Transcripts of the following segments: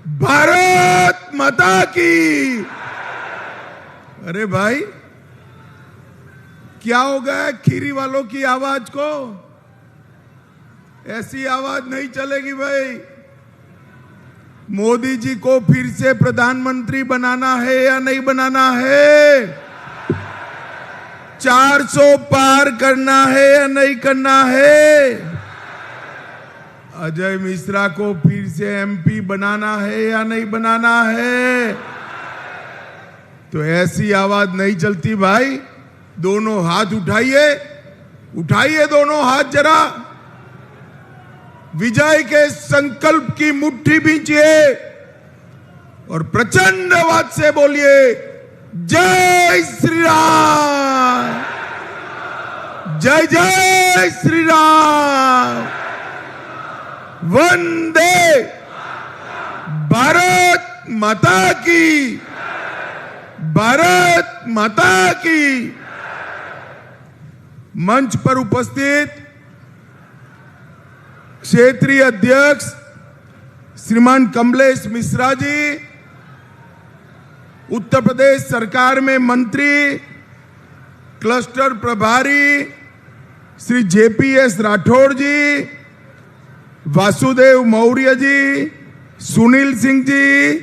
भारत माता की। अरे भाई क्या हो गया खीरी वालों की आवाज को? ऐसी आवाज नहीं चलेगी भाई। मोदी जी को फिर से प्रधानमंत्री बनाना है या नहीं बनाना है? 400 पार करना है या नहीं करना है? अजय मिश्रा को फिर से एमपी बनाना है या नहीं बनाना है? तो ऐसी आवाज नहीं चलती भाई। दोनों हाथ उठाइए, उठाइए दोनों हाथ जरा। विजय के संकल्प की मुट्ठी भींचिए और प्रचंड आवाज से बोलिए जय श्री राम, जय जय श्री राम, वंदे भारत माता की, भारत माता की। मंच पर उपस्थित क्षेत्रीय अध्यक्ष श्रीमान कमलेश मिश्रा जी, उत्तर प्रदेश सरकार में मंत्री क्लस्टर प्रभारी श्री जेपीएस राठौड़ जी, वासुदेव मौर्य जी, सुनील सिंह जी,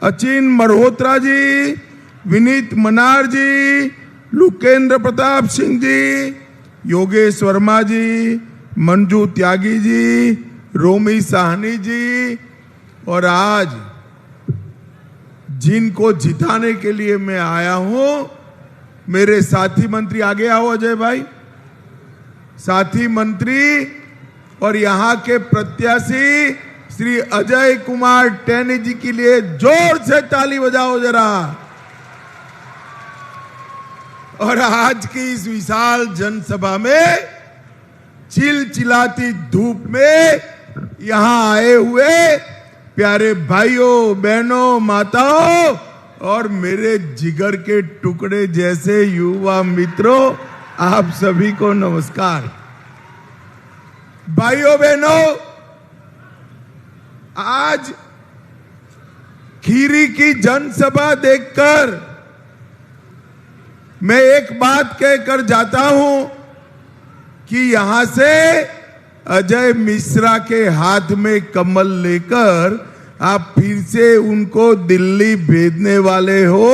अचिन मल्होत्रा जी, विनीत मनार जी, लुकेंद्र प्रताप सिंह जी, योगेश वर्मा जी, मंजू त्यागी जी, रोमी साहनी जी, और आज जिनको जिताने के लिए मैं आया हूं मेरे साथी मंत्री। आगे आओ अजय भाई। साथी मंत्री और यहां के प्रत्याशी श्री अजय कुमार टैनी जी के लिए जोर से ताली बजाओ जरा। और आज की इस विशाल जनसभा में चिलचिलाती धूप में यहां आए हुए प्यारे भाइयों बहनों माताओं और मेरे जिगर के टुकड़े जैसे युवा मित्रों, आप सभी को नमस्कार। भाइयों बहनों, आज खीरी की जनसभा देखकर मैं एक बात कहकर जाता हूं कि यहां से अजय मिश्रा के हाथ में कमल लेकर आप फिर से उनको दिल्ली भेजने वाले हो,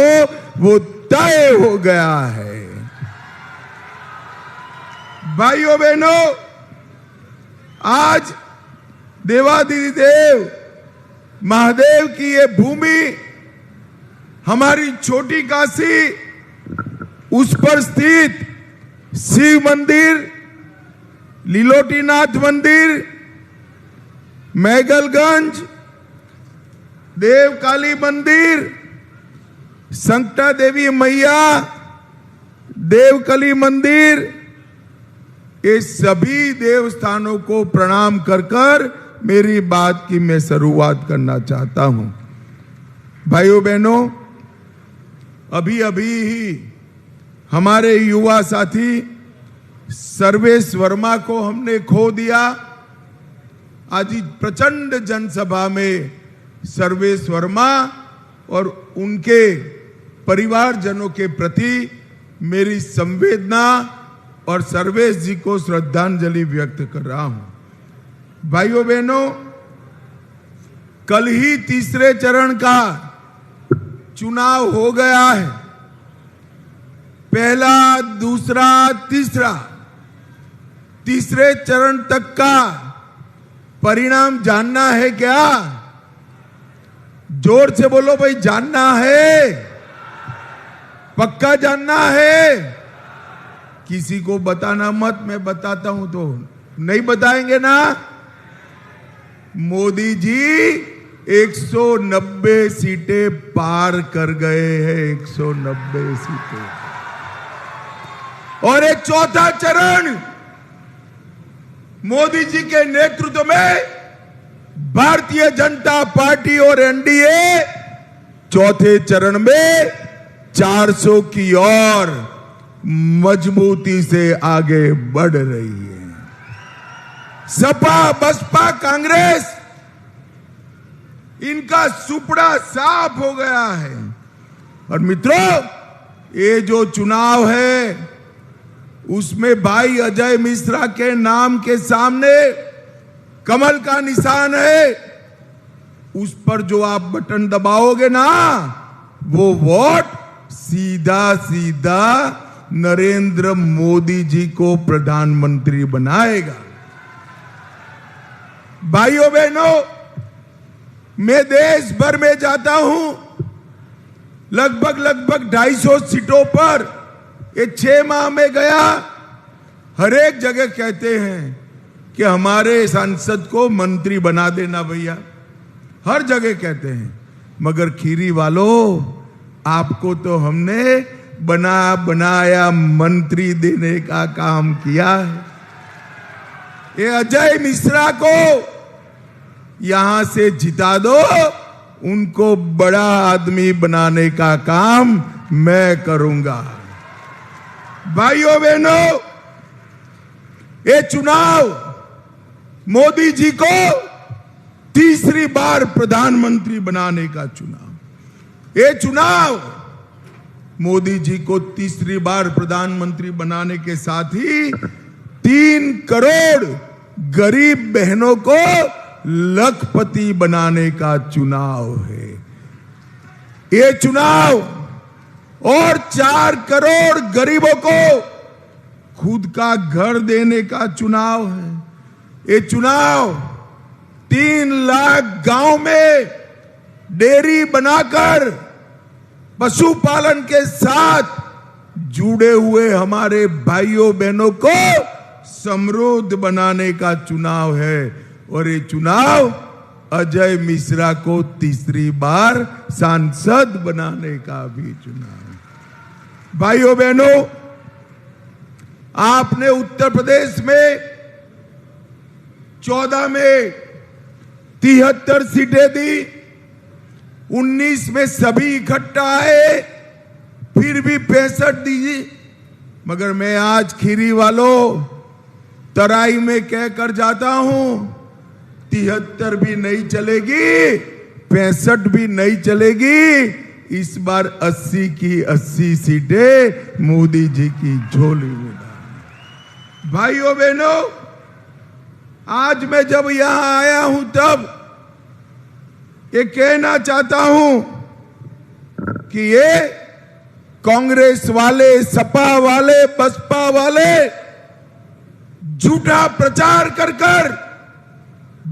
वो तय हो गया है। भाइयों बहनों, आज देवादिदेव महादेव की ये भूमि, हमारी छोटी काशी, उस पर स्थित शिव मंदिर, लीलोटीनाथ मंदिर, मैगलगंज, देवकाली मंदिर, संकटा देवी मैया, देवकली मंदिर, ये सभी देवस्थानों को प्रणाम कर कर मेरी बात की मैं शुरुआत करना चाहता हूं। भाइयों बहनों, अभी अभी ही हमारे युवा साथी सर्वेश वर्मा को हमने खो दिया। आज प्रचंड जनसभा में सर्वेश वर्मा और उनके परिवारजनों के प्रति मेरी संवेदना और सर्वेश जी को श्रद्धांजलि व्यक्त कर रहा हूं। भाइयों बहनों, कल ही तीसरे चरण का चुनाव हो गया है। पहला, दूसरा, तीसरे चरण तक का परिणाम जानना है क्या? जोर से बोलो भाई, जानना है? पक्का जानना है? किसी को बताना मत, मैं बताता हूं तो नहीं बताएंगे ना। मोदी जी 190 सीटें पार कर गए हैं, 190 सीटें। और एक चौथा चरण मोदी जी के नेतृत्व में भारतीय जनता पार्टी और एनडीए चौथे चरण में 400 की ओर मजबूती से आगे बढ़ रही है। सपा, बसपा, कांग्रेस इनका सुपड़ा साफ हो गया है। और मित्रों, ये जो चुनाव है उसमें भाई अजय मिश्रा के नाम के सामने कमल का निशान है। उस पर जो आप बटन दबाओगे ना, वो वोट सीधा सीधा नरेंद्र मोदी जी को प्रधानमंत्री बनाएगा। भाइयों बहनों, मैं देश भर में जाता हूं, लगभग 250 सीटों पर ये 6 माह में गया। हर एक जगह कहते हैं कि हमारे सांसद को मंत्री बना देना भैया, हर जगह कहते हैं। मगर खीरी वालों, आपको तो हमने बनाया मंत्री देने का काम किया है। ये अजय मिश्रा को यहां से जिता दो, उनको बड़ा आदमी बनाने का काम मैं करूंगा। भाइयों बहनों, ये चुनाव मोदी जी को तीसरी बार प्रधानमंत्री बनाने का चुनाव। ये चुनाव मोदी जी को तीसरी बार प्रधानमंत्री बनाने के साथ ही 3 करोड़ गरीब बहनों को लखपति बनाने का चुनाव है। ये चुनाव और 4 करोड़ गरीबों को खुद का घर देने का चुनाव है। ये चुनाव 3 लाख गांव में डेयरी बनाकर पशुपालन के साथ जुड़े हुए हमारे भाइयों बहनों को समृद्ध बनाने का चुनाव है। और ये चुनाव अजय मिश्रा को तीसरी बार सांसद बनाने का भी चुनाव है। भाइयों बहनों, आपने उत्तर प्रदेश में 14 में 73 सीटें दी, 19 में सभी इकट्ठा आए, फिर भी 65 दीजिए। मगर मैं आज खीरी वालों तराई में कहकर जाता हूं, 73 भी नहीं चलेगी, 65 भी नहीं चलेगी। इस बार 80 की 80 सीटें मोदी जी की झोली में डाल। भाइयों बहनों, आज मैं जब यहां आया हूं तब ये कहना चाहता हूं कि ये कांग्रेस वाले, सपा वाले, बसपा वाले झूठा प्रचार कर कर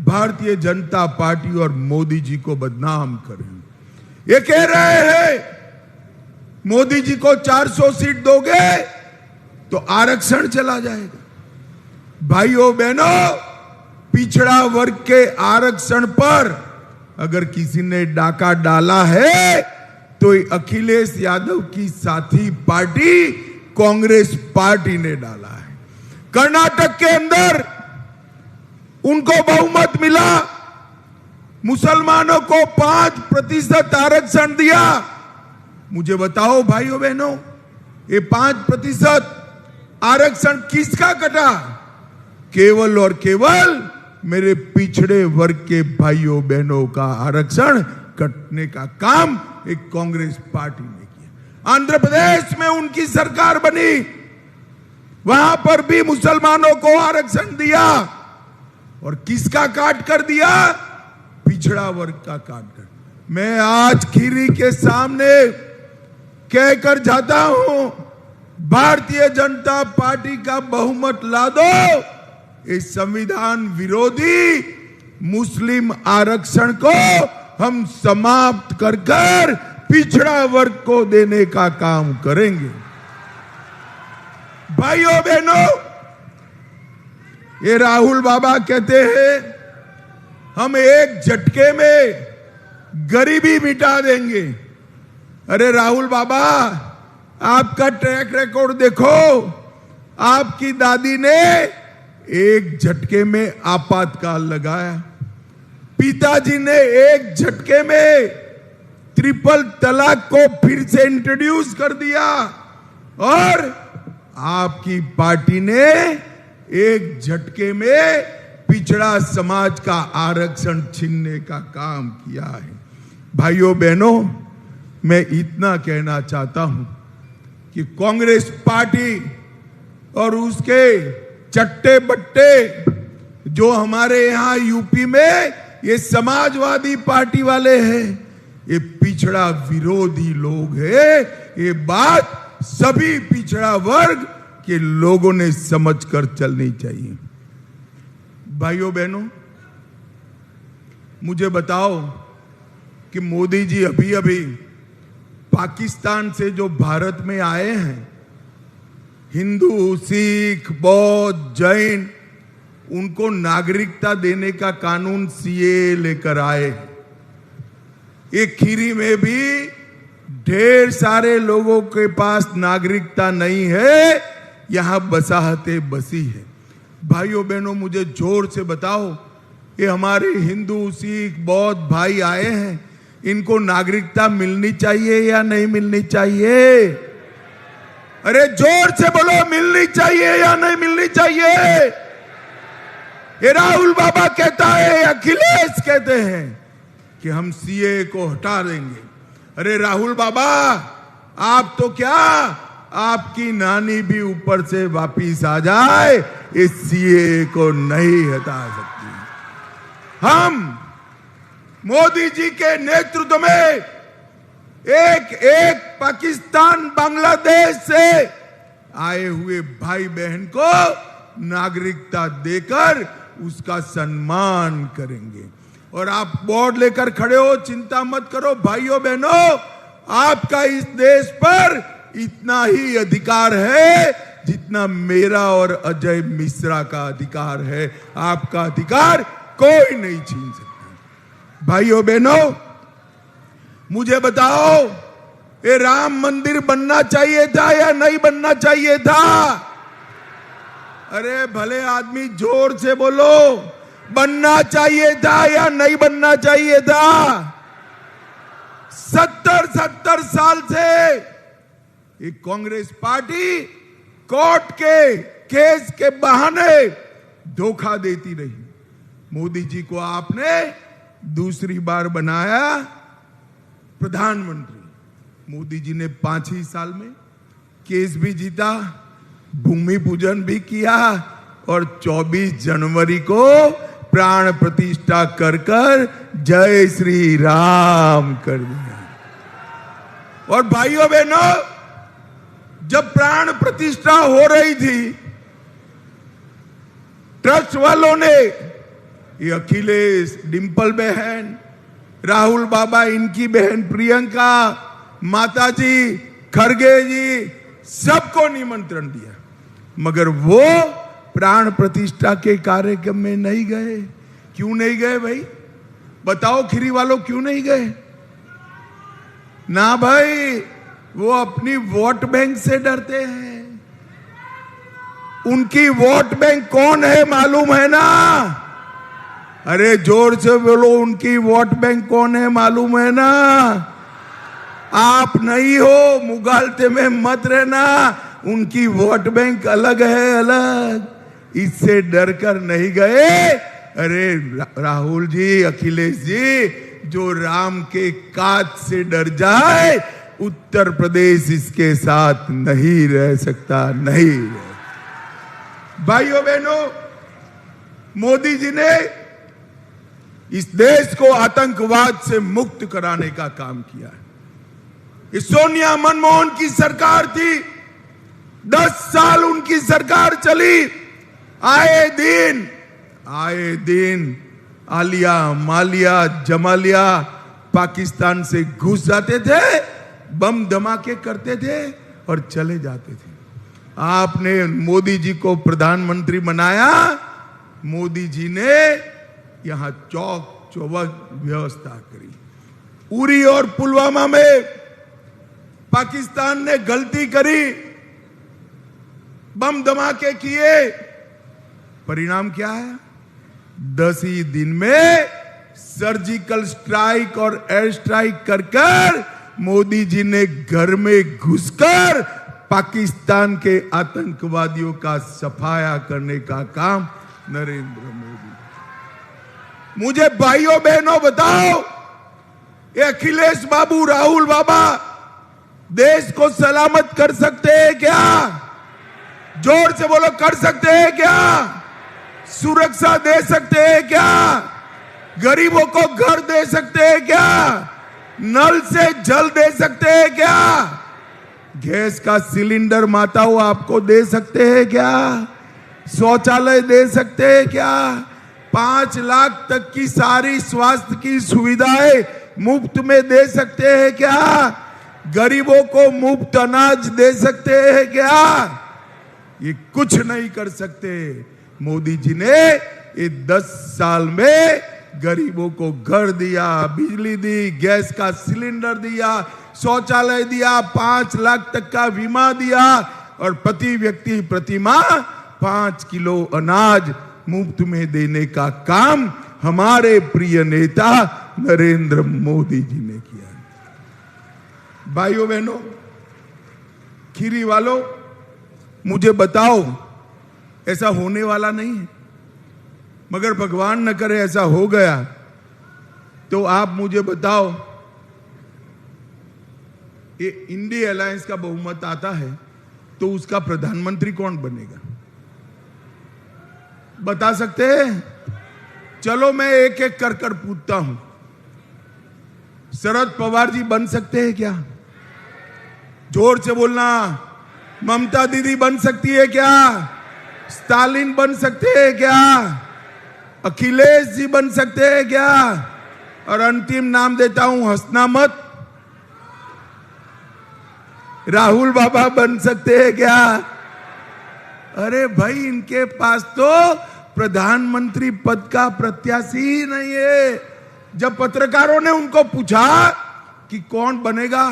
भारतीय जनता पार्टी और मोदी जी को बदनाम करें। ये कह रहे हैं मोदी जी को 400 सीट दोगे तो आरक्षण चला जाएगा। भाइयों बहनों, पिछड़ा वर्ग के आरक्षण पर अगर किसी ने डाका डाला है तो अखिलेश यादव की साथी पार्टी कांग्रेस पार्टी ने डाला है। कर्नाटक के अंदर उनको बहुमत मिला, मुसलमानों को 5% आरक्षण दिया। मुझे बताओ भाइयों बहनों, ये 5% आरक्षण किसका कटा? केवल और केवल मेरे पिछड़े वर्ग के भाइयों बहनों का आरक्षण कटने का काम एक कांग्रेस पार्टी ने किया। आंध्र प्रदेश में उनकी सरकार बनी, वहां पर भी मुसलमानों को आरक्षण दिया। और किसका काट कर दिया? पिछड़ा वर्ग का काट कर। मैं आज खीरी के सामने कहकर जाता हूं, भारतीय जनता पार्टी का बहुमत ला दो। इस संविधान विरोधी मुस्लिम आरक्षण को हम समाप्त कर कर पिछड़ा वर्ग को देने का काम करेंगे। भाइयों बहनों, ये राहुल बाबा कहते हैं हम एक झटके में गरीबी मिटा देंगे। अरे राहुल बाबा, आपका ट्रैक रिकॉर्ड देखो। आपकी दादी ने एक झटके में आपातकाल लगाया, पिताजी ने एक झटके में ट्रिपल तलाक को फिर से इंट्रोड्यूस कर दिया, और आपकी पार्टी ने एक झटके में पिछड़ा समाज का आरक्षण छीनने का काम किया है। भाइयों बहनों, मैं इतना कहना चाहता हूं कि कांग्रेस पार्टी और उसके चट्टे बट्टे जो हमारे यहां यूपी में ये समाजवादी पार्टी वाले हैं, ये पिछड़ा विरोधी लोग हैं। ये बात सभी पिछड़ा वर्ग के लोगों ने समझकर चलनी चाहिए। भाइयों बहनों, मुझे बताओ कि मोदी जी अभी अभी पाकिस्तान से जो भारत में आए हैं, हिंदू, सिख, बौद्ध, जैन, उनको नागरिकता देने का कानून सीए लेकर आए। एक खीरी में भी ढेर सारे लोगों के पास नागरिकता नहीं है, यहां बसाहतें बसी है। भाइयों बहनों, मुझे जोर से बताओ, ये हमारे हिंदू, सिख, बौद्ध भाई आए हैं, इनको नागरिकता मिलनी चाहिए या नहीं मिलनी चाहिए? अरे जोर से बोलो, मिलनी चाहिए या नहीं मिलनी चाहिए? ये राहुल बाबा कहता है, अखिलेश कहते हैं कि हम सीए को हटा देंगे। अरे राहुल बाबा, आप तो क्या, आपकी नानी भी ऊपर से वापिस आ जाए, इस सीए को नहीं हटा सकती। हम मोदी जी के नेतृत्व में एक पाकिस्तान, बांग्लादेश से आए हुए भाई बहन को नागरिकता देकर उसका सम्मान करेंगे। और आप बोर्ड लेकर खड़े हो, चिंता मत करो भाइयों बहनों, आपका इस देश पर इतना ही अधिकार है जितना मेरा और अजय मिश्रा का अधिकार है। आपका अधिकार कोई नहीं छीन सकता। भाइयों बहनों, मुझे बताओ, ये राम मंदिर बनना चाहिए था या नहीं बनना चाहिए था? अरे भले आदमी जोर से बोलो, बनना चाहिए था या नहीं बनना चाहिए था? 70 साल से एक कांग्रेस पार्टी कोर्ट के केस के बहाने धोखा देती रही। मोदी जी को आपने दूसरी बार बनाया प्रधानमंत्री। मोदी जी ने 5 ही साल में केस भी जीता, भूमि पूजन भी किया और 24 जनवरी को प्राण प्रतिष्ठा कर जय श्री राम कर दिया। और भाइयों बहनों, जब प्राण प्रतिष्ठा हो रही थी, ट्रस्ट वालों ने, ये अखिलेश, डिंपल बहन, राहुल बाबा, इनकी बहन प्रियंका, माताजी, खड़गे जी, सबको निमंत्रण दिया, मगर वो प्राण प्रतिष्ठा के कार्यक्रम में नहीं गए। क्यों नहीं गए भाई? बताओ खीरी वालों, क्यों नहीं गए? ना भाई, वो अपनी वोट बैंक से डरते हैं। उनकी वोट बैंक कौन है मालूम है ना? अरे जोर से बोलो, उनकी वोट बैंक कौन है मालूम है ना? आप नहीं हो, मुगालते में मत रहना, उनकी वोट बैंक अलग है, अलग। इससे डरकर नहीं गए। अरे राहुल जी, अखिलेश जी, जो राम के काज से डर जाए, उत्तर प्रदेश इसके साथ नहीं रह सकता, नहीं रह। भाइयों बहनों, मोदी जी ने इस देश को आतंकवाद से मुक्त कराने का काम किया है। ये सोनिया मनमोहन की सरकार थी, 10 साल उनकी सरकार चली। आए दिन आलिया, मालिया, जमालिया पाकिस्तान से घुस जाते थे, बम धमाके करते थे और चले जाते थे। आपने मोदी जी को प्रधानमंत्री बनाया, मोदी जी ने यहां चौक चौबंद व्यवस्था करी। उरी और पुलवामा में पाकिस्तान ने गलती करी, बम धमाके किए, परिणाम क्या है? 10 ही दिन में सर्जिकल स्ट्राइक और एयर स्ट्राइक कर मोदी जी ने घर में घुसकर पाकिस्तान के आतंकवादियों का सफाया करने का काम नरेंद्र मोदी मुझे भाइयों बहनों बताओ, ये अखिलेश बाबू, राहुल बाबा देश को सलामत कर सकते हैं क्या? जोर से बोलो, कर सकते हैं क्या? सुरक्षा दे सकते हैं क्या? गरीबों को घर दे सकते हैं क्या? नल से जल दे सकते हैं क्या? गैस का सिलेंडर माताओं आपको दे सकते हैं क्या? शौचालय दे सकते हैं क्या? 5 लाख तक की सारी स्वास्थ्य की सुविधाएं मुफ्त में दे सकते हैं क्या? गरीबों को मुफ्त अनाज दे सकते हैं क्या? ये कुछ नहीं कर सकते। मोदी जी ने ये 10 साल में गरीबों को घर दिया, बिजली दी, गैस का सिलेंडर दिया, शौचालय दिया, 5 लाख तक का बीमा दिया और प्रति व्यक्ति प्रति माह 5 किलो अनाज मुफ्त में देने का काम हमारे प्रिय नेता नरेंद्र मोदी जी ने किया। भाइयों बहनों, खीरी वालों, मुझे बताओ, ऐसा होने वाला नहीं है, मगर भगवान न करे ऐसा हो गया तो आप मुझे बताओ, ये इंडिया अलायंस का बहुमत आता है तो उसका प्रधानमंत्री कौन बनेगा? बता सकते हैं? चलो मैं एक एक कर पूछता हूं। शरद पवार जी बन सकते हैं क्या? जोर से बोलना। ममता दीदी बन सकती है क्या? स्टालिन बन सकते हैं क्या? अखिलेश जी बन सकते हैं क्या? और अंतिम नाम देता हूं, हंसना मत, राहुल बाबा बन सकते हैं क्या? अरे भाई, इनके पास तो प्रधानमंत्री पद का प्रत्याशी ही नहीं है। जब पत्रकारों ने उनको पूछा कि कौन बनेगा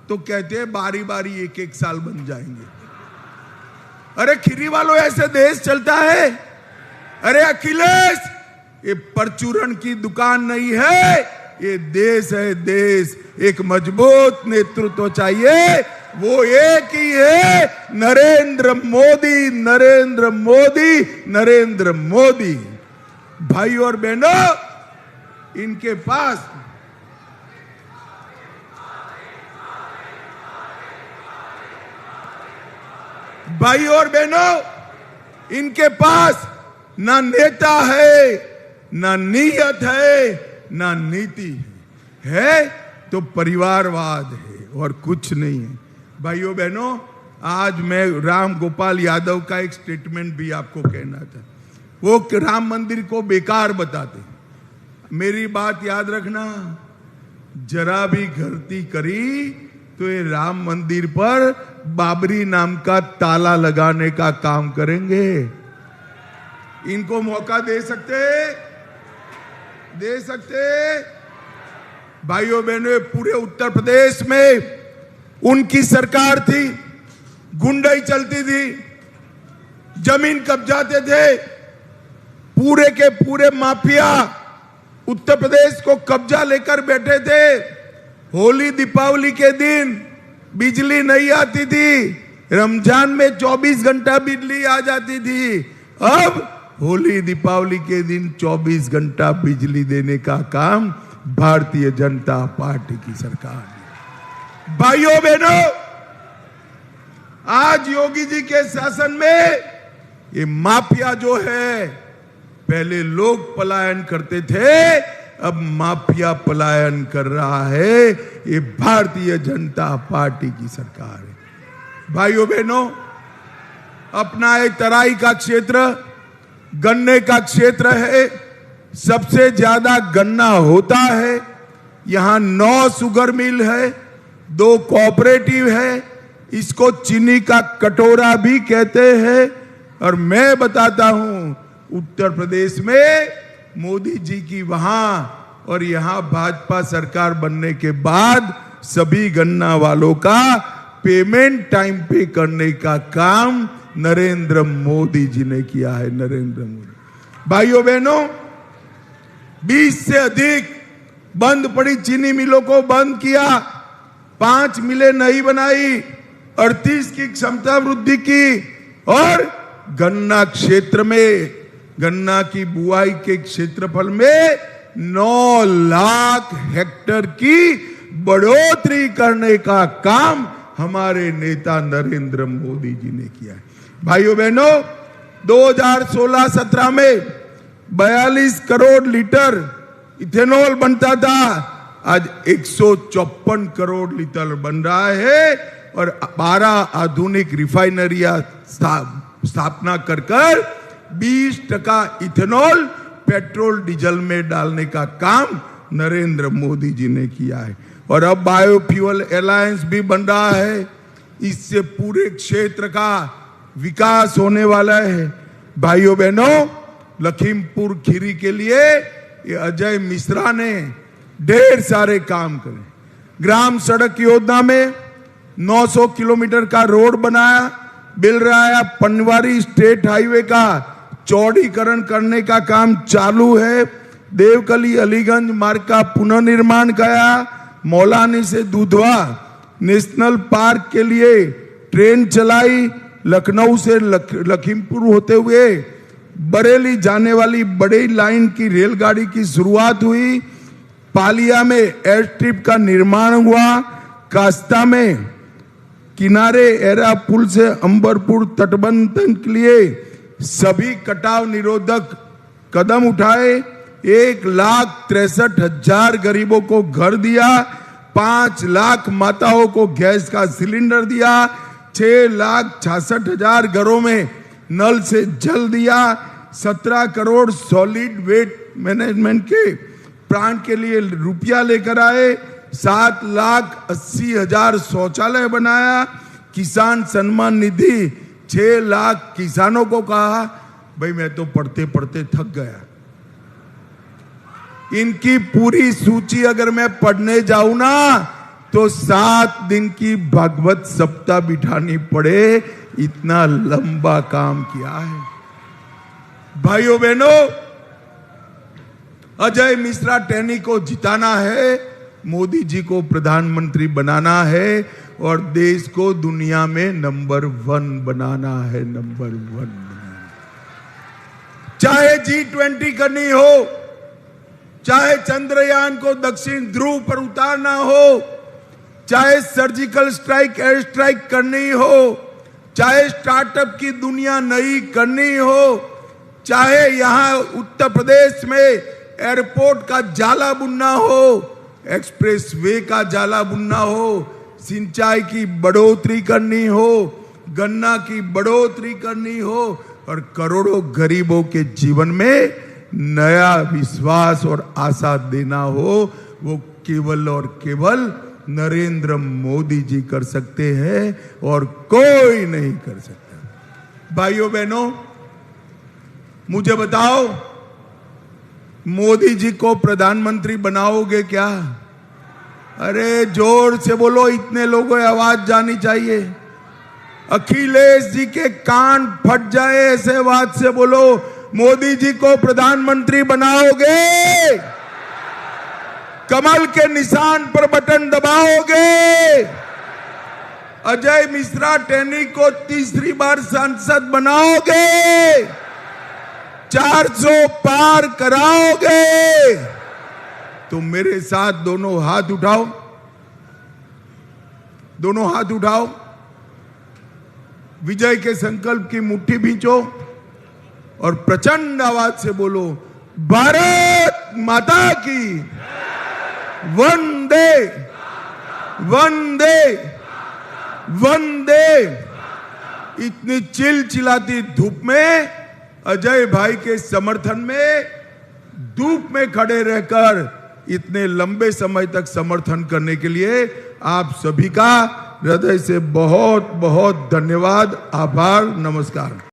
तो कहते हैं बारी बारी एक एक साल बन जाएंगे। अरे खीरी वालों, ऐसे देश चलता है? अरे अखिलेश, ये परचूरण की दुकान नहीं है, ये देश है, देश। एक मजबूत नेतृत्व चाहिए, वो एक ही है, नरेंद्र मोदी, नरेंद्र मोदी, नरेंद्र मोदी। भाई और बहनों, इनके पास भाई और बहनों, इनके पास ना नेता है, ना नीयत है, ना नीति है तो परिवारवाद है और कुछ नहीं है। भाइयों बहनों, आज मैं राम गोपाल यादव का एक स्टेटमेंट भी आपको कहना था। वो राम मंदिर को बेकार बताते। मेरी बात याद रखना, जरा भी गलती करी तो ये राम मंदिर पर बाबरी नाम का ताला लगाने का काम करेंगे। इनको मौका दे सकते? दे सकते? भाइयों बहनों, पूरे उत्तर प्रदेश में उनकी सरकार थी, गुंडाई चलती थी, जमीन कब्जाते थे, पूरे के पूरे माफिया उत्तर प्रदेश को कब्जा लेकर बैठे थे। होली दीपावली के दिन बिजली नहीं आती थी, रमजान में 24 घंटा बिजली आ जाती थी। अब होली दीपावली के दिन 24 घंटा बिजली देने का काम भारतीय जनता पार्टी की सरकार है। भाइयों बहनों, आज योगी जी के शासन में ये माफिया जो है, पहले लोग पलायन करते थे, अब माफिया पलायन कर रहा है। ये भारतीय जनता पार्टी की सरकार है। भाइयों बहनों, अपना एक तराई का क्षेत्र गन्ने का क्षेत्र है, सबसे ज्यादा गन्ना होता है। यहां 9 शुगर मिल है, 2 कोऑपरेटिव है, इसको चीनी का कटोरा भी कहते हैं। और मैं बताता हूं, उत्तर प्रदेश में मोदी जी की वहां और यहां भाजपा सरकार बनने के बाद सभी गन्ना वालों का पेमेंट टाइम पे करने का काम नरेंद्र मोदी जी ने किया है। नरेंद्र मोदी। भाइयों बहनों, 20 से अधिक बंद पड़ी चीनी मिलों को बंद किया, 5 मिलें नई बनाई, 38 की क्षमता वृद्धि की और गन्ना क्षेत्र में गन्ना की बुआई के क्षेत्रफल में 9 लाख हेक्टेयर की बढ़ोतरी करने का काम हमारे नेता नरेंद्र मोदी जी ने किया है। भाइयों बहनों, 2016-17 में 42 करोड़ लीटर इथेनॉल बनता था, आज 154 करोड़ लीटर बन रहा है और 12 आधुनिक रिफाइनरियां स्थापना कर 20% इथेनॉल पेट्रोल डीजल में डालने का काम नरेंद्र मोदी जी ने किया है। और अब बायोफ्यूल अलायंस भी बन रहा है, इससे पूरे क्षेत्र का विकास होने वाला है। भाइयों बहनों, लखीमपुर खीरी के लिए ये अजय मिश्रा ने ढेर सारे काम करे। ग्राम सड़क योजना में 900 किलोमीटर का रोड बनाया, मिल रहा है। पनवारी स्टेट हाईवे का चौड़ीकरण करने का काम चालू है। देवकली अलीगंज मार्ग का पुनर्निर्माण किया। मौलानी से दुधवा नेशनल पार्क के लिए ट्रेन चलाई। लखनऊ से लखीमपुर होते हुए बरेली जाने वाली बड़ी लाइन की रेलगाड़ी की शुरुआत हुई। पालिया में एयर स्ट्रिप का निर्माण हुआ। कास्ता में किनारे एरा पुल से अंबरपुर तटबंध के लिए सभी कटाव निरोधक कदम उठाए। 1,63,000 गरीबों को घर दिया। 5 लाख माताओं को गैस का सिलेंडर दिया। 6,66,000 घरों में नल से जल दिया। 17 करोड़ सॉलिड वेस्ट मैनेजमेंट के प्लांट के लिए रुपया लेकर आए। 7,80,000 शौचालय बनाया। किसान सम्मान निधि 6 लाख किसानों को कहा। भाई मैं तो पढ़ते पढ़ते थक गया। इनकी पूरी सूची अगर मैं पढ़ने जाऊं ना तो 7 दिन की भागवत सप्ताह बिठानी पड़े, इतना लंबा काम किया है। भाइयों बहनों, अजय मिश्रा टैनी को जिताना है, मोदी जी को प्रधानमंत्री बनाना है और देश को दुनिया में नंबर 1 बनाना है। नंबर 1 बनाना। चाहे G20 करनी हो, चाहे चंद्रयान को दक्षिण ध्रुव पर उतारना हो, चाहे सर्जिकल स्ट्राइक एयर स्ट्राइक करनी हो, चाहे स्टार्टअप की दुनिया नई करनी हो, चाहे यहां उत्तर प्रदेश में एयरपोर्ट का जाला बुनना हो, एक्सप्रेस वे का जाला बुनना हो, सिंचाई की बढ़ोतरी करनी हो, गन्ना की बढ़ोतरी करनी हो और करोड़ों गरीबों के जीवन में नया विश्वास और आशा देना हो, वो केवल और केवल नरेंद्र मोदी जी कर सकते हैं और कोई नहीं कर सकता। भाइयों बहनों, मुझे बताओ, मोदी जी को प्रधानमंत्री बनाओगे क्या? अरे जोर से बोलो, इतने लोगों की आवाज जानी चाहिए। अखिलेश जी के कान फट जाए ऐसे आवाज से बोलो, मोदी जी को प्रधानमंत्री बनाओगे? कमल के निशान पर बटन दबाओगे? अजय मिश्रा टैनी को तीसरी बार सांसद बनाओगे? 400 पार कराओगे? तो मेरे साथ दोनों हाथ उठाओ, दोनों हाथ उठाओ, विजय के संकल्प की मुट्ठी भींचो और प्रचंड आवाज से बोलो, भारत माता की वंदे वंदे वंदे। इतनी चिलचिलाती धूप में अजय भाई के समर्थन में धूप में खड़े रहकर इतने लंबे समय तक समर्थन करने के लिए आप सभी का हृदय से बहुत बहुत धन्यवाद, आभार, नमस्कार।